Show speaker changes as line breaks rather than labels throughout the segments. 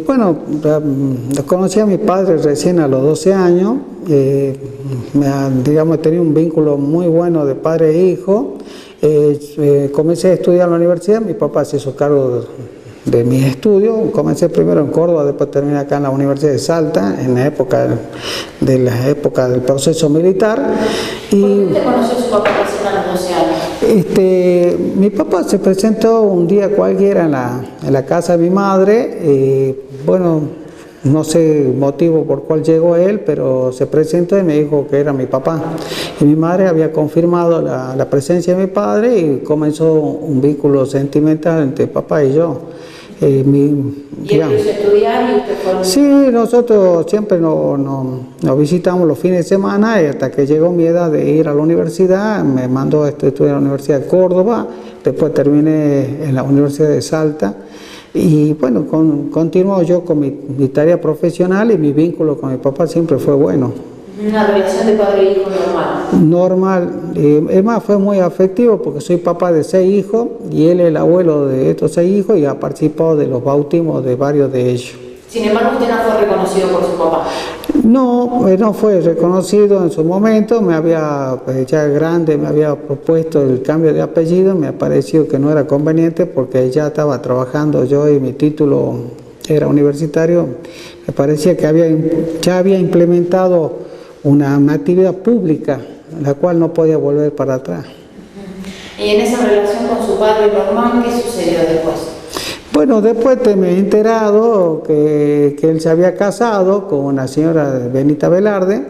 Bueno, conocí a mi padre recién a los 12 años, digamos, tenía un vínculo muy bueno de padre e hijo. Comencé a estudiar en la universidad, mi papá se hizo cargo de mis estudios. Comencé primero en Córdoba, después terminé acá en la Universidad de Salta, en la época del proceso militar.
¿Por qué te conoció su papá recién a los 12 años?
Mi papá se presentó un día cualquiera en la casa de mi madre. Bueno, no sé el motivo por cual llegó él, pero se presentó y me dijo que era mi papá. Y mi madre había confirmado la presencia de mi padre y comenzó un vínculo sentimental entre papá y yo.
¿Y él quiso estudiar y usted fue?
Sí, nosotros siempre nos visitamos los fines de semana y hasta que llegó mi edad de ir a la universidad, me mandó a estudiar en la Universidad de Córdoba, después terminé en la Universidad de Salta y bueno, continuo yo con mi tarea profesional y mi vínculo con mi papá siempre fue bueno.
Una relación de padre e hijo normal.
Normal, es más, fue muy afectivo porque soy papá de 6 hijos y él es el abuelo de estos 6 hijos y ha participado de los bautismos de varios de ellos.
Sin embargo, usted no fue reconocido por su papá.
No fue reconocido en su momento, ya grande me había propuesto el cambio de apellido, me pareció que no era conveniente porque ya estaba trabajando yo y mi título era universitario, me parecía que ya había implementado una actividad pública, la cual no podía volver para atrás.
¿Y en esa relación con su padre normal, qué sucedió después?
Bueno, después me he enterado que él se había casado con una señora Benita Velarde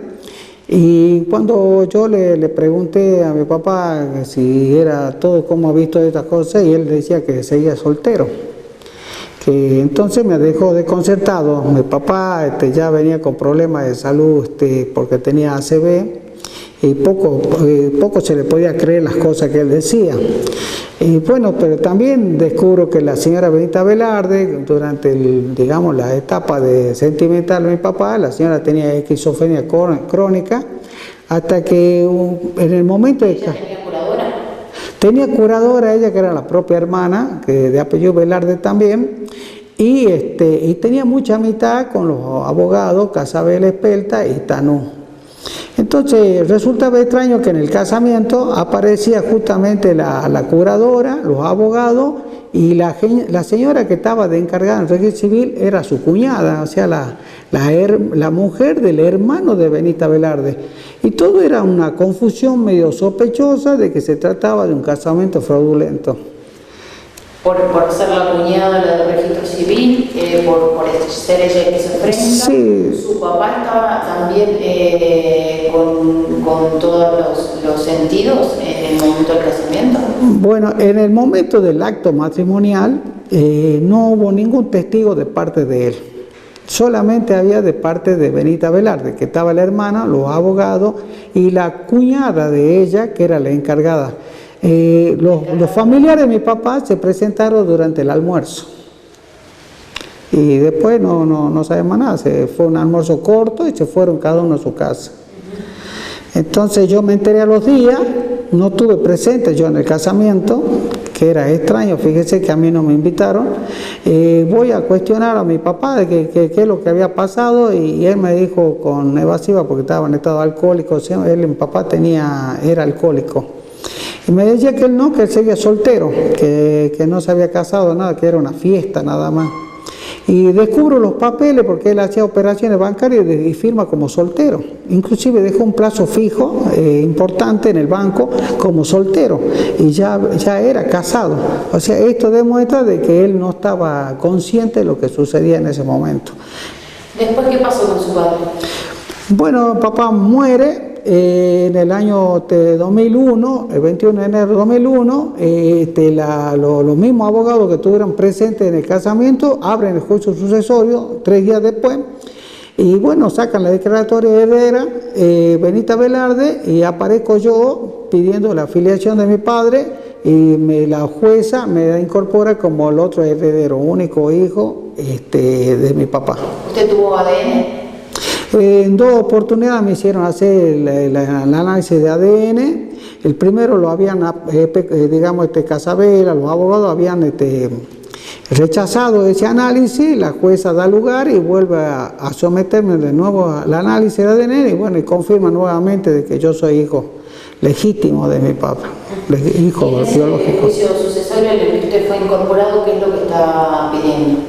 y cuando yo le pregunté a mi papá si era todo como ha visto estas cosas y él decía que seguía soltero. Entonces me dejó desconcertado. Mi papá ya venía con problemas de salud porque tenía ACV y poco se le podía creer las cosas que él decía. Y bueno, pero también descubro que la señora Benita Velarde, durante la etapa sentimental de mi papá, la señora tenía esquizofrenia crónica, hasta que en el momento de...
¿Ella tenía curadora?
Tenía curadora ella, que era la propia hermana, que de apellido Velarde también, y tenía mucha amistad con los abogados Casabel Espelta y Tanú. Entonces resultaba extraño que en el casamiento aparecía justamente la curadora, los abogados, y la señora que estaba de encargada en el registro civil era su cuñada, o sea, la mujer del hermano de Benita Velarde. Y todo era una confusión medio sospechosa de que se trataba de un casamiento fraudulento.
Por ser la cuñada del registro civil, por ser ella que se enfrenta.
Sí.
Su papá estaba también con todos los sentidos en el momento del casamiento.
Bueno, en el momento del acto matrimonial no hubo ningún testigo de parte de él. Solamente había de parte de Benita Velarde, que estaba la hermana, los abogados y la cuñada de ella, que era la encargada. Los familiares de mi papá se presentaron durante el almuerzo y después no sabemos nada, fue un almuerzo corto y se fueron cada uno a su casa. Entonces yo me enteré a los días, no tuve presente yo en el casamiento, que era extraño, fíjese que a mí no me invitaron. Voy a cuestionar a mi papá de qué es lo que había pasado y él me dijo con evasiva, porque estaba en estado alcohólico, mi papá era alcohólico. Y me decía que él seguía soltero, que no se había casado, nada, que era una fiesta nada más. Y descubro los papeles porque él hacía operaciones bancarias y firma como soltero. Inclusive dejó un plazo fijo importante en el banco como soltero y ya era casado. O sea, esto demuestra de que él no estaba consciente de lo que sucedía en ese momento.
¿Después qué pasó con su padre?
Bueno, papá muere en el año 2001, el 21 de enero de 2001, los mismos abogados que estuvieron presentes en el casamiento abren el juicio sucesorio 3 días después y bueno, sacan la declaratoria heredera, Benita Velarde, y aparezco yo pidiendo la afiliación de mi padre y la jueza me incorpora como el otro heredero, único hijo de mi papá.
¿Usted tuvo ADN?
En 2 oportunidades me hicieron hacer el análisis de ADN. El primero lo habían, Casabela, los abogados habían Rechazado ese análisis, la jueza da lugar y vuelve a someterme de nuevo al análisis de ADN y bueno, y confirma nuevamente de que yo soy hijo legítimo de mi papá, hijo biológico.
¿En ese juicio sucesorio en el que usted fue incorporado, qué es lo que está pidiendo?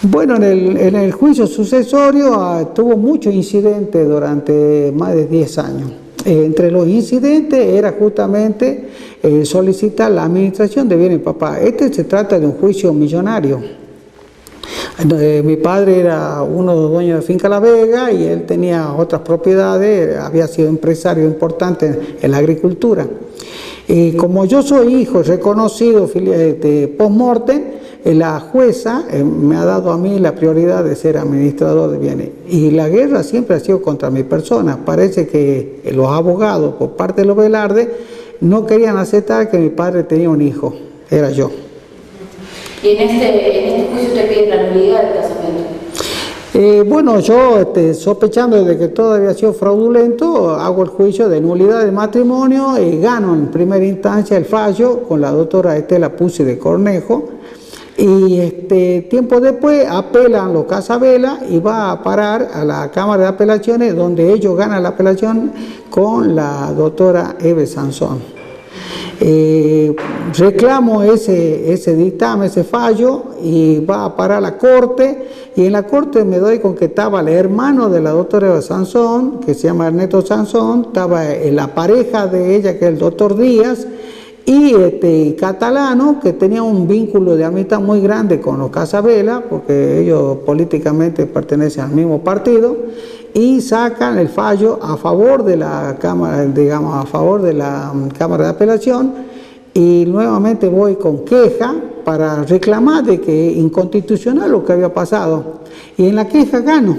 Bueno, en el juicio sucesorio tuvo muchos incidentes durante más de 10 años. Entre los incidentes era justamente solicitar la administración de bienes de papá. Se trata de un juicio millonario. Mi padre era uno de los dueños de Finca La Vega y él tenía otras propiedades, había sido empresario importante en la agricultura. Y como yo soy hijo reconocido post-mortem, la jueza me ha dado a mí la prioridad de ser administrador de bienes. Y la guerra siempre ha sido contra mi persona. Parece que los abogados, por parte de los Velarde, no querían aceptar que mi padre tenía un hijo. Era yo.
¿Y en este juicio usted pide la nulidad del casamiento?
Bueno, yo sospechando de que todo había sido fraudulento, hago el juicio de nulidad del matrimonio y gano en primera instancia el fallo con la doctora Estela Pucci de Cornejo. Y tiempo después apelan los Casabela y va a parar a la Cámara de Apelaciones, donde ellos ganan la apelación con la doctora Eve Sansón. Reclamo ese dictamen, ese fallo, y va a parar a la corte, y en la corte me doy con que estaba el hermano de la doctora Eva Sansón, que se llama Ernesto Sansón, estaba la pareja de ella, que es el doctor Díaz, y Catalano, que tenía un vínculo de amistad muy grande con los Casabela, porque ellos políticamente pertenecen al mismo partido, y sacan el fallo a favor de la Cámara, digamos, a favor de la Cámara de Apelación, y nuevamente voy con queja para reclamar de que es inconstitucional lo que había pasado, y en la queja gano,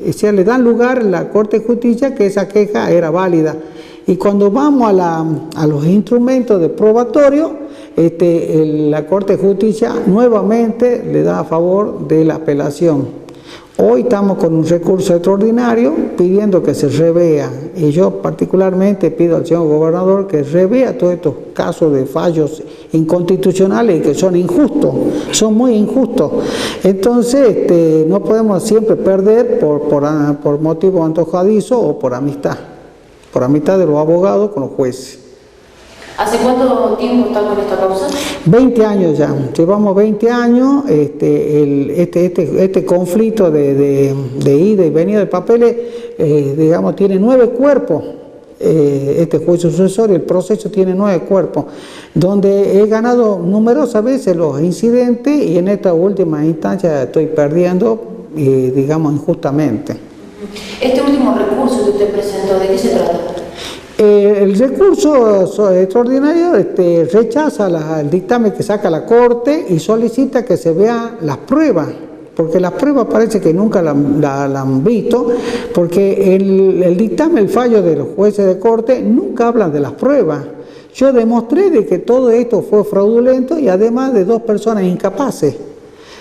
o sea, le dan lugar a la Corte de Justicia que esa queja era válida. Y cuando vamos a los instrumentos de probatorio, la Corte de Justicia nuevamente le da a favor de la apelación. Hoy estamos con un recurso extraordinario pidiendo que se revea, y yo particularmente pido al señor gobernador que revea todos estos casos de fallos inconstitucionales y que son injustos, son muy injustos. Entonces no podemos siempre perder por motivo antojadizo o por amistad de los abogados con los jueces.
¿Hace cuánto tiempo está con esta causa?
20 años ya, llevamos 20 años, este conflicto de ida y venida de papeles, digamos, tiene 9 cuerpos, este juicio sucesorio, el proceso tiene 9 cuerpos, donde he ganado numerosas veces los incidentes y en esta última instancia estoy perdiendo, digamos, injustamente.
Este último recurso que usted presentó, ¿de qué se trata?
El recurso extraordinario rechaza el dictamen que saca la Corte y solicita que se vean las pruebas, porque las pruebas parece que nunca la han visto, porque el dictamen, el fallo de los jueces de Corte nunca hablan de las pruebas. Yo demostré de que todo esto fue fraudulento y además de 2 personas incapaces.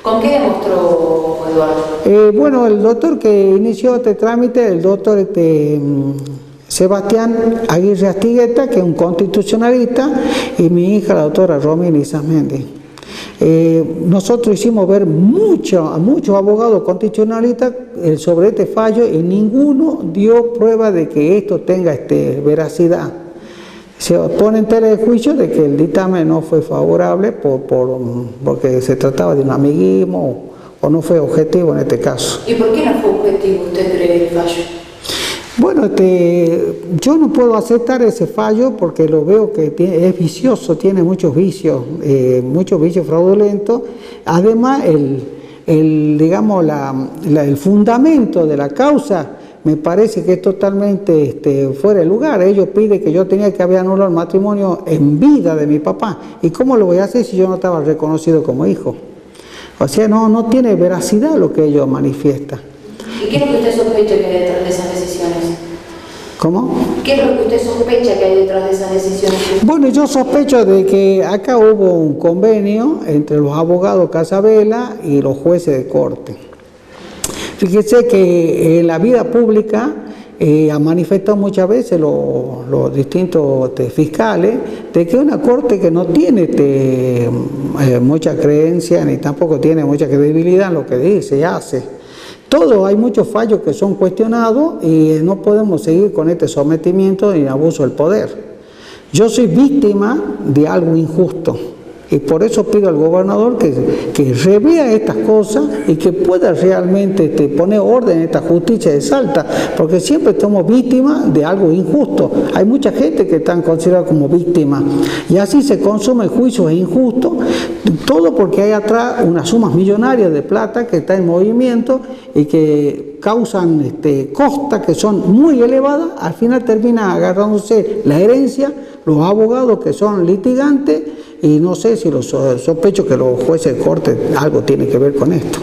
¿Con qué demostró Eduardo?
Bueno, el doctor que inició este trámite, el doctor Sebastián Aguirre Astigueta, que es un constitucionalista, y mi hija, la doctora Romina Izamendi. Nosotros hicimos ver a muchos abogados constitucionalistas sobre este fallo y ninguno dio prueba de que esto tenga veracidad. Se pone en tela de juicio de que el dictamen no fue favorable porque se trataba de un amiguismo o no fue objetivo en este caso.
¿Y por qué no fue objetivo, usted cree, el fallo?
Bueno, yo no puedo aceptar ese fallo porque lo veo que es vicioso, tiene muchos vicios fraudulentos. Además, digamos, el fundamento de la causa me parece que es totalmente fuera de lugar. Ellos piden que yo tenía que haber anulado el matrimonio en vida de mi papá. ¿Y cómo lo voy a hacer si yo no estaba reconocido como hijo? O sea, no tiene veracidad lo que ellos manifiestan.
¿Y qué es lo que usted sospecha que hay detrás de esas decisiones?
¿Cómo?
¿Qué es lo que usted sospecha que hay detrás de esas decisiones?
Bueno, yo sospecho de que acá hubo un convenio entre los abogados Casabela y los jueces de corte. Fíjese que en la vida pública han manifestado muchas veces los distintos fiscales de que una corte que no tiene mucha creencia ni tampoco tiene mucha credibilidad en lo que dice y hace. Hay muchos fallos que son cuestionados y no podemos seguir con este sometimiento y abuso del poder. Yo soy víctima de algo injusto. Y por eso pido al gobernador que revea estas cosas y que pueda realmente poner orden en esta justicia de Salta, porque siempre somos víctimas de algo injusto. Hay mucha gente que están consideradas como víctimas y así se consumen juicios injustos, todo porque hay atrás unas sumas millonarias de plata que está en movimiento y que causan costas que son muy elevadas. Al final termina agarrándose la herencia, los abogados que son litigantes, y no sé si sospecho que los jueces de corte algo tienen que ver con esto.